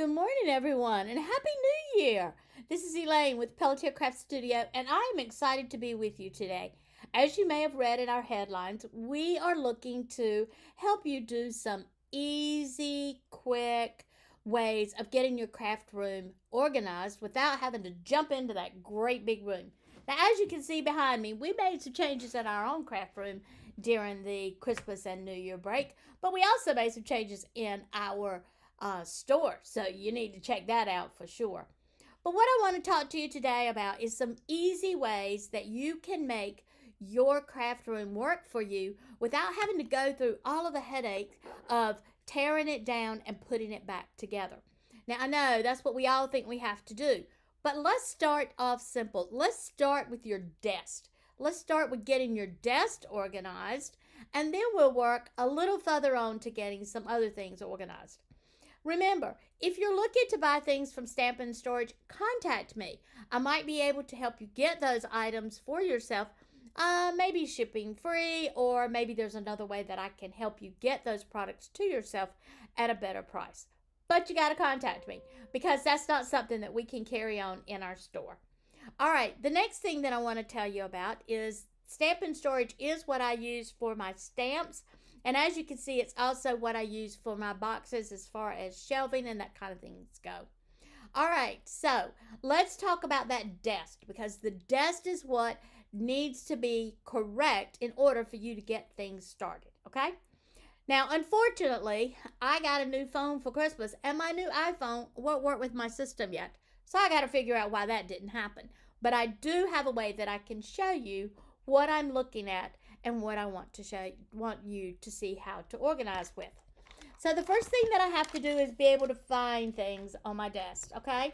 Good morning, everyone, and Happy New Year! This is Elaine with Pelletier Craft Studio, and I am excited to be with you today. As you may have read in our headlines, we are looking to help you do some easy, quick ways of getting your craft room organized without having to jump into that great big room. Now, as you can see behind me, we made some changes in our own craft room during the Christmas and New Year break, but we also made some changes in our store. So you need to check that out for sure. But what I want to talk to you today about is some easy ways that you can make your craft room work for you without having to go through all of the headache of tearing it down and putting it back together. Now, I know that's what we all think we have to do, but let's start off simple. Let's start with your desk. Let's start with getting your desk organized, and then we'll work a little further on to getting some other things organized. Remember, if you're looking to buy things from Stampin' Storage, contact me. I might be able to help you get those items for yourself, maybe shipping free, or maybe there's another way that I can help you get those products to yourself at a better price. But you got to contact me because that's not something that we can carry on in our store. All right, the next thing that I want to tell you about is Stampin' Storage is what I use for my stamps. And as you can see, it's also what I use for my boxes as far as shelving and that kind of things go. All right, so let's talk about that desk because the desk is what needs to be correct in order for you to get things started, okay? Now, unfortunately, I got a new phone for Christmas and my new iPhone won't work with my system yet. So I got to figure out why that didn't happen. But I do have a way that I can show you what I'm looking at and what I want you to see how to organize with. So the first thing that I have to do is be able to find things on my desk, okay?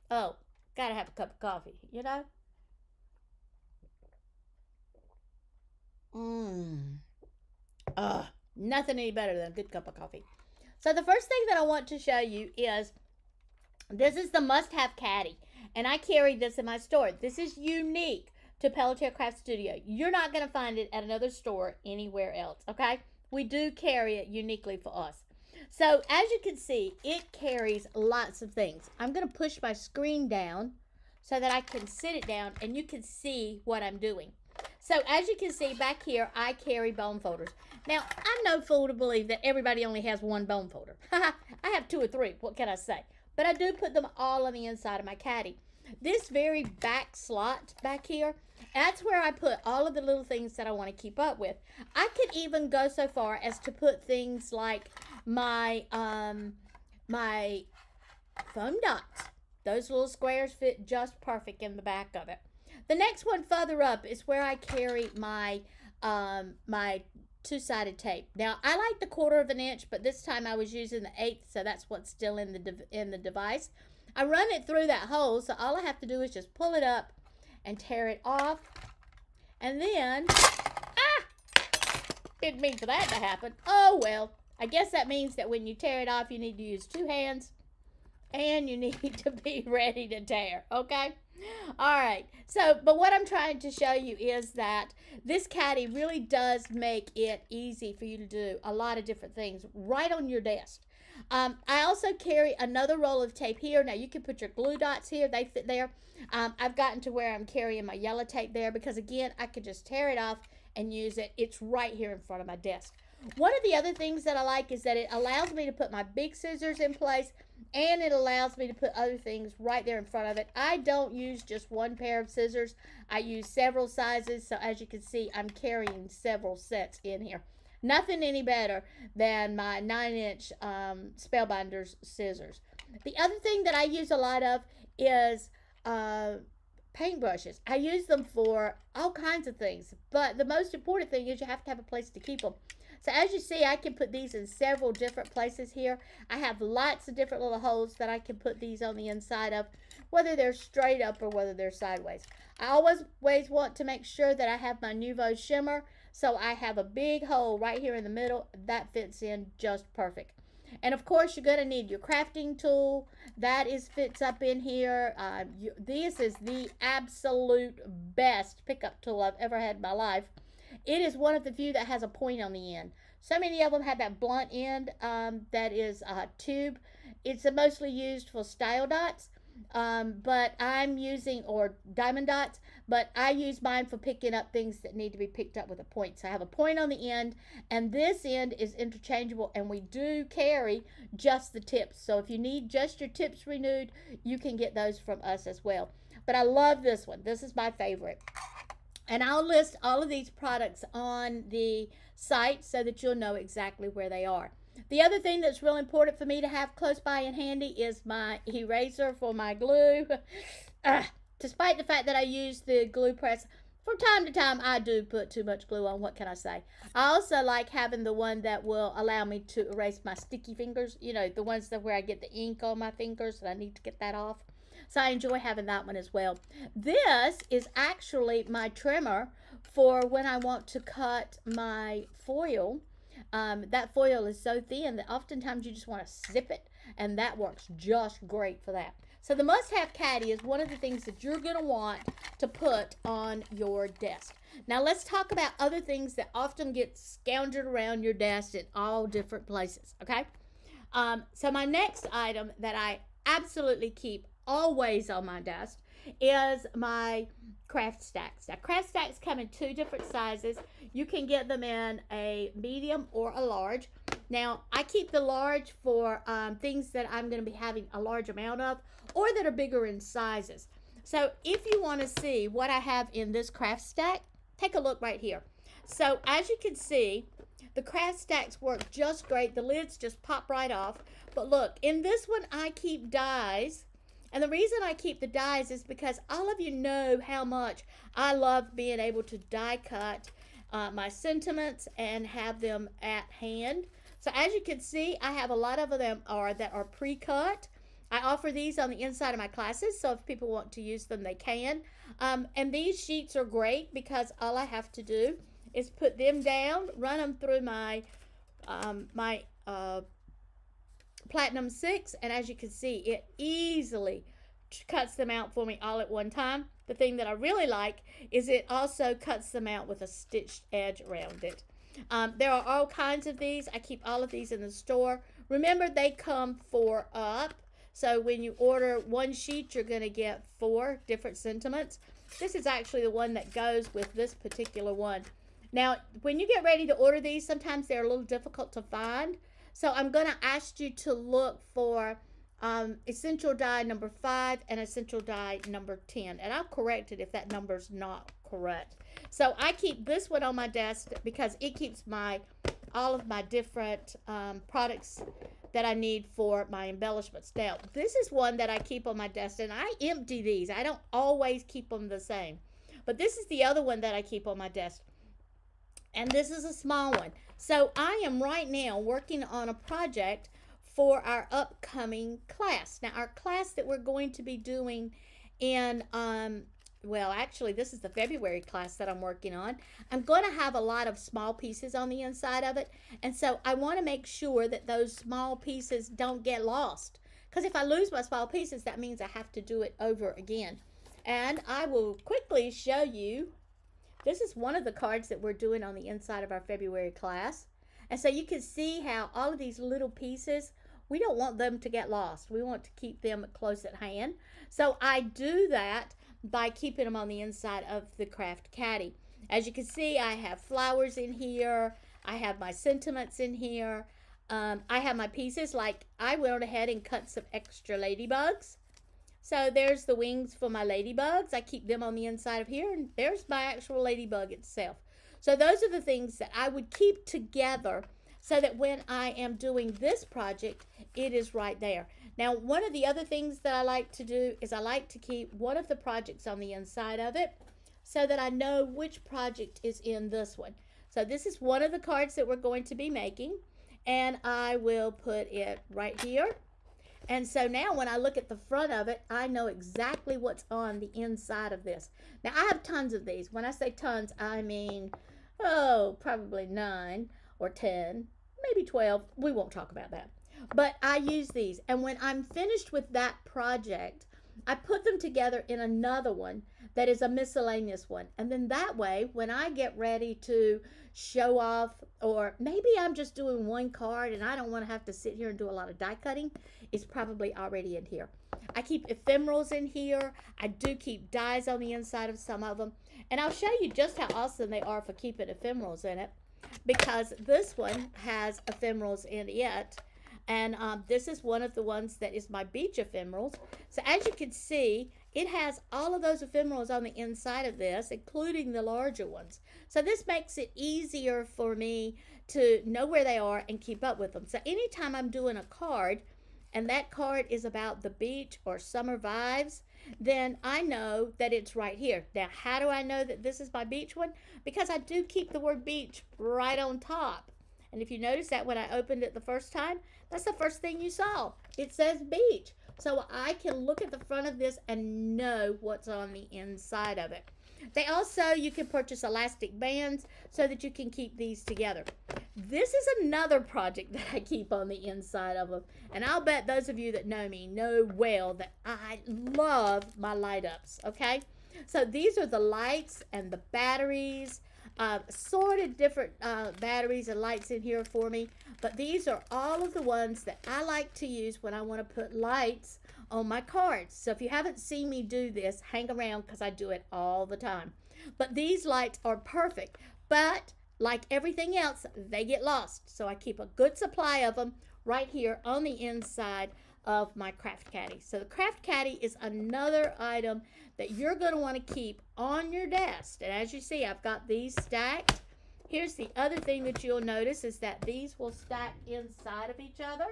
Oh, gotta have a cup of coffee, you know? Nothing any better than a good cup of coffee. So the first thing that I want to show you is this is the must-have caddy, and I carry this in my store. This is unique to Pelletier Craft Studio. You're not going to find it at another store anywhere else, okay? We do carry it uniquely for us. So as you can see, it carries lots of things. I'm going to push my screen down so that I can sit it down and you can see what I'm doing. So as you can see back here, I carry bone folders. Now, I'm no fool to believe that everybody only has one bone folder. I have 2 or 3, what can I say? But I do put them all on the inside of my caddy. This very back slot back here, that's where I put all of the little things that I want to keep up with. I could even go so far as to put things like my my foam dots. Those little squares fit just perfect in the back of it. The next one further up is where I carry my my two-sided tape. Now, I like the 1/4 of an inch, but this time I was using the 1/8, so that's what's still in the device. I run it through that hole, so all I have to do is just pull it up and tear it off. And then, didn't mean for that to happen. Oh, well, I guess that means that when you tear it off, you need to use 2 hands and you need to be ready to tear, okay? All right, so, but what I'm trying to show you is that this caddy really does make it easy for you to do a lot of different things right on your desk. I also carry another roll of tape here. Now, you can put your glue dots here. They fit there. I've gotten to where I'm carrying my yellow tape there because, again, I could just tear it off and use it. It's right here in front of my desk. One of the other things that I like is that it allows me to put my big scissors in place and it allows me to put other things right there in front of it. I don't use just one pair of scissors. I use several sizes. So, as you can see, I'm carrying several sets in here. Nothing any better than my 9-inch Spellbinders scissors. The other thing that I use a lot of is paintbrushes. I use them for all kinds of things, but the most important thing is you have to have a place to keep them. So as you see, I can put these in several different places here. I have lots of different little holes that I can put these on the inside of, whether they're straight up or whether they're sideways. I always want to make sure that I have my Nouveau shimmer, so I have a big hole right here in the middle. That fits in just perfect. And of course, you're going to need your crafting tool. That fits up in here. This is the absolute best pickup tool I've ever had in my life. It is one of the few that has a point on the end. So many of them have that blunt end that is a tube. It's mostly used for style dots, but I'm using, or diamond dots, but I use mine for picking up things that need to be picked up with a point. So I have a point on the end, and this end is interchangeable, and we do carry just the tips. So if you need just your tips renewed, you can get those from us as well. But I love this one. This is my favorite. And I'll list all of these products on the site so that you'll know exactly where they are. The other thing that's real important for me to have close by and handy is my eraser for my glue. Despite the fact that I use the glue press, from time to time I do put too much glue on. What can I say? I also like having the one that will allow me to erase my sticky fingers. You know, the ones that where I get the ink on my fingers and I need to get that off. So I enjoy having that one as well. This is actually my trimmer for when I want to cut my foil. That foil is so thin that oftentimes you just want to zip it, and that works just great for that. So the must-have caddy is one of the things that you're going to want to put on your desk. Now let's talk about other things that often get scoundreled around your desk in all different places, okay? So my next item that I absolutely keep always on my desk is my craft stacks. Now, craft stacks come in two different sizes. You can get them in a medium or a large. Now, I keep the large for things that I'm going to be having a large amount of or that are bigger in sizes. So, if you want to see what I have in this craft stack, take a look right here. So, as you can see, the craft stacks work just great. The lids just pop right off. But look, in this one, I keep dies. And the reason I keep the dies is because all of you know how much I love being able to die cut my sentiments and have them at hand. So as you can see, I have a lot of them that are pre-cut. I offer these on the inside of my classes, so if people want to use them, they can. And these sheets are great because all I have to do is put them down, run them through my Platinum 6, and as you can see, it easily cuts them out for me all at one time. The thing that I really like is it also cuts them out with a stitched edge around it. There are all kinds of these. I keep all of these in the store. Remember, they come 4 up. So when you order one sheet, you're going to get 4 different sentiments. This is actually the one that goes with this particular one. Now, when you get ready to order these, sometimes they're a little difficult to find. So I'm going to ask you to look for essential die number 5 and essential die number 10. And I'll correct it if that number's not correct. So I keep this one on my desk because it keeps all of my different products that I need for my embellishments. Now, this is one that I keep on my desk, and I empty these. I don't always keep them the same. But this is the other one that I keep on my desk. And this is a small one. So I am right now working on a project for our upcoming class. Now, our class that we're going to be doing in, well, actually, this is the February class that I'm working on. I'm going to have a lot of small pieces on the inside of it. And so I want to make sure that those small pieces don't get lost. Because if I lose my small pieces, that means I have to do it over again. And I will quickly show you. This is one of the cards that we're doing on the inside of our February class. And so you can see how all of these little pieces, we don't want them to get lost. We want to keep them close at hand. So I do that by keeping them on the inside of the craft caddy. As you can see, I have flowers in here. I have my sentiments in here. I have my pieces, like I went ahead and cut some extra ladybugs. So there's the wings for my ladybugs. I keep them on the inside of here, and there's my actual ladybug itself. So those are the things that I would keep together so that when I am doing this project, it is right there. Now, one of the other things that I like to do is I like to keep one of the projects on the inside of it so that I know which project is in this one. So this is one of the cards that we're going to be making, and I will put it right here. And so now when I look at the front of it, I know exactly what's on the inside of this. Now, I have tons of these. When I say tons, I mean, probably 9 or 10, maybe 12. We won't talk about that. But I use these. And when I'm finished with that project, I put them together in another one that is a miscellaneous one. And then that way, when I get ready to show off, or maybe I'm just doing one card and I don't want to have to sit here and do a lot of die cutting, it's probably already in here. I keep ephemerals in here. I do keep dies on the inside of some of them. And I'll show you just how awesome they are for keeping ephemerals in it, because this one has ephemerals in it. And this is one of the ones that is my beach ephemerals. So as you can see, it has all of those ephemerals on the inside of this, including the larger ones. So this makes it easier for me to know where they are and keep up with them. So anytime I'm doing a card, and that card is about the beach or summer vibes, then I know that it's right here. Now, how do I know that this is my beach one? Because I do keep the word beach right on top. And if you notice that when I opened it the first time, that's the first thing you saw. It says beach. So I can look at the front of this and know what's on the inside of it. They also, you can purchase elastic bands so that you can keep these together. This is another project that I keep on the inside of them. And I'll bet those of you that know me know well that I love my light ups, okay? So these are the lights and the batteries. Sorted different batteries and lights in here for me, but these are all of the ones that I like to use when I want to put lights on my cards. So if you haven't seen me do this, hang around because I do it all the time. But these lights are perfect, but like everything else, they get lost. So I keep a good supply of them right here on the inside of my craft caddy. So the craft caddy is another item that you're going to want to keep on your desk. And as you see, I've got these stacked. Here's the other thing that you'll notice is that these will stack inside of each other.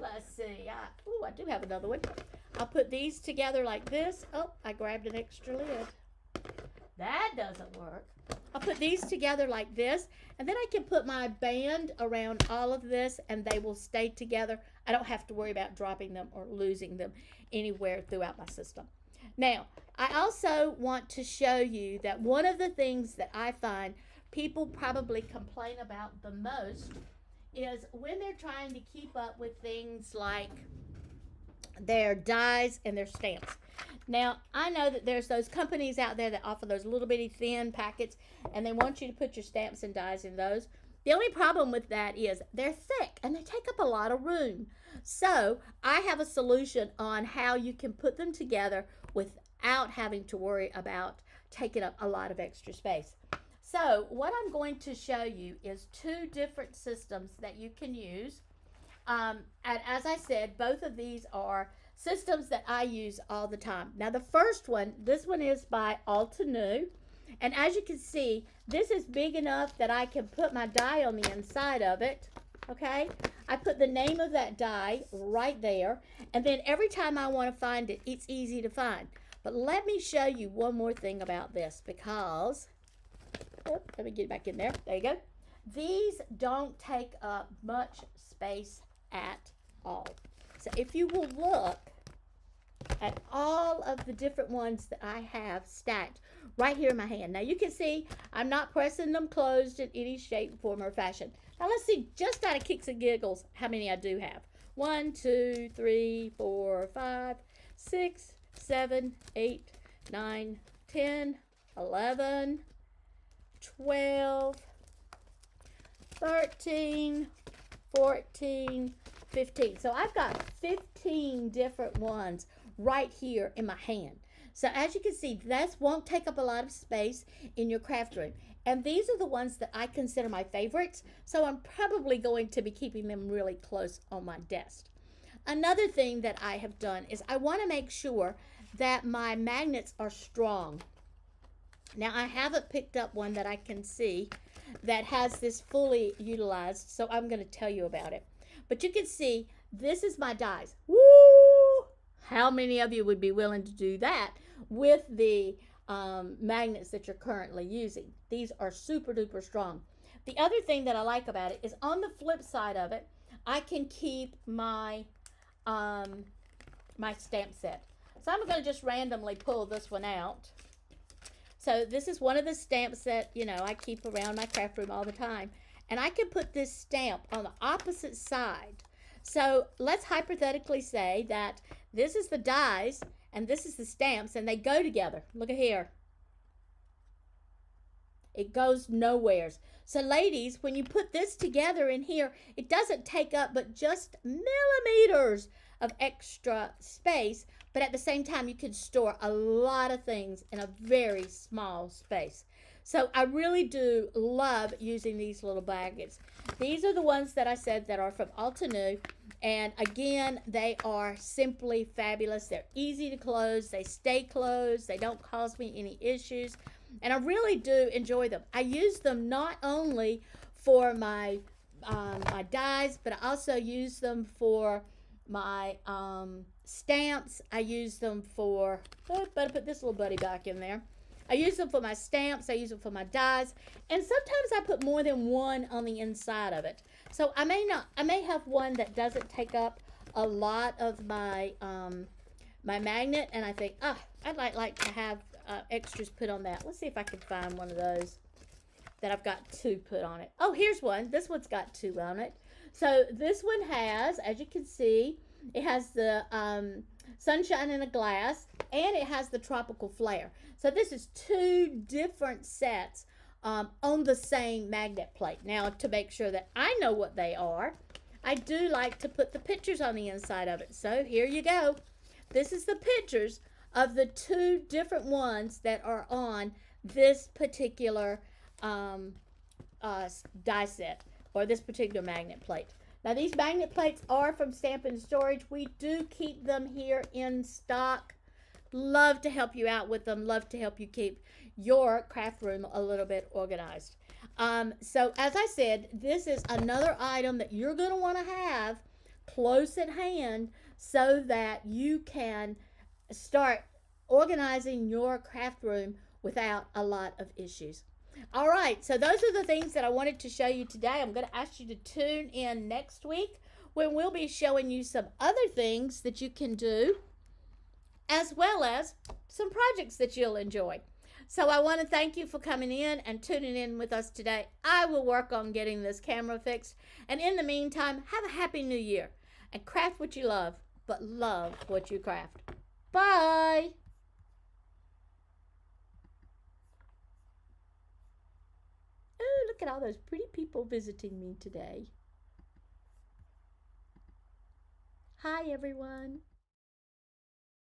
Let's see. I do have another one. I'll put these together like this. Oh, I grabbed an extra lid. That doesn't work. I'll put these together like this, and then I can put my band around all of this, and they will stay together. I don't have to worry about dropping them or losing them anywhere throughout my system. Now, I also want to show you that one of the things that I find people probably complain about the most is when they're trying to keep up with things like their dies and their stamps. Now, I know that there's those companies out there that offer those little bitty thin packets, and they want you to put your stamps and dies in those. The only problem with that is they're thick and they take up a lot of room. So I have a solution on how you can put them together without having to worry about taking up a lot of extra space. So what I'm going to show you is two different systems that you can use. And as I said, both of these are systems that I use all the time. Now the first one, this one is by Altenew. And as you can see, this is big enough that I can put my die on the inside of it. Okay, I put the name of that die right there. And then every time I want to find it, it's easy to find. But let me show you one more thing about this, because, oh, let me get back in there. There you go. These don't take up much space at all. So if you will look at all of the different ones that I have stacked right here in my hand. Now you can see I'm not pressing them closed in any shape, form, or fashion. Now let's see, just out of kicks and giggles, how many I do have. 1, 2, 3, 4, 5, 6, 7, 8, 9, 10, 11, 12, 13, 14, 15. So I've got 15 different ones right here in my hand. So as you can see, this won't take up a lot of space in your craft room. And these are the ones that I consider my favorites. So I'm probably going to be keeping them really close on my desk. Another thing that I have done is I want to make sure that my magnets are strong. Now I haven't picked up one that I can see that has this fully utilized, so I'm going to tell you about it. But you can see this is my dies. Woo! How many of you would be willing to do that with the magnets that you're currently using? These are super duper strong. The other thing that I like about it is on the flip side of it, I can keep my my stamp set. So I'm going to just randomly pull this one out. So this is one of the stamps that, you know, I keep around my craft room all the time. And I can put this stamp on the opposite side. So let's hypothetically say that this is the dies and this is the stamps, and they go together. Look at here. It goes nowheres. So ladies, when you put this together in here, it doesn't take up but just millimeters of extra space, but at the same time you can store a lot of things in a very small space. So I really do love using these little baggets. These are the ones that I said that are from Altenew, and again, they are simply fabulous. They're easy to close, they stay closed, they don't cause me any issues, and I really do enjoy them. I use them not only for my dies, but I also use them for my stamps. I use them for, better put this little buddy back in there. I use them for my stamps, I use them for my dies, and sometimes I put more than one on the inside of it. So I may have one that doesn't take up a lot of my my magnet, and I think, I'd like to have extras put on that. Let's see if I can find one of those that I've got two put on it. Oh, here's one. This one's got two on it. So this one has, as you can see, it has the sunshine in a glass, and it has the tropical flare. So this is two different sets on the same magnet plate. Now, to make sure that I know what they are, I do like to put the pictures on the inside of it. So here you go. This is the pictures of the two different ones that are on this particular die set, or this particular magnet plate. Now, these magnet plates are from Stampin' Storage. We do keep them here in stock. Love to help you out with them. Love to help you keep your craft room a little bit organized. So, as I said, this is another item that you're going to want to have close at hand so that you can start organizing your craft room without a lot of issues. All right, so those are the things that I wanted to show you today. I'm going to ask you to tune in next week when we'll be showing you some other things that you can do, as well as some projects that you'll enjoy. So I want to thank you for coming in and tuning in with us today. I will work on getting this camera fixed. And in the meantime, have a happy new year. And craft what you love, but love what you craft. Bye. Oh, look at all those pretty people visiting me today. Hi, everyone.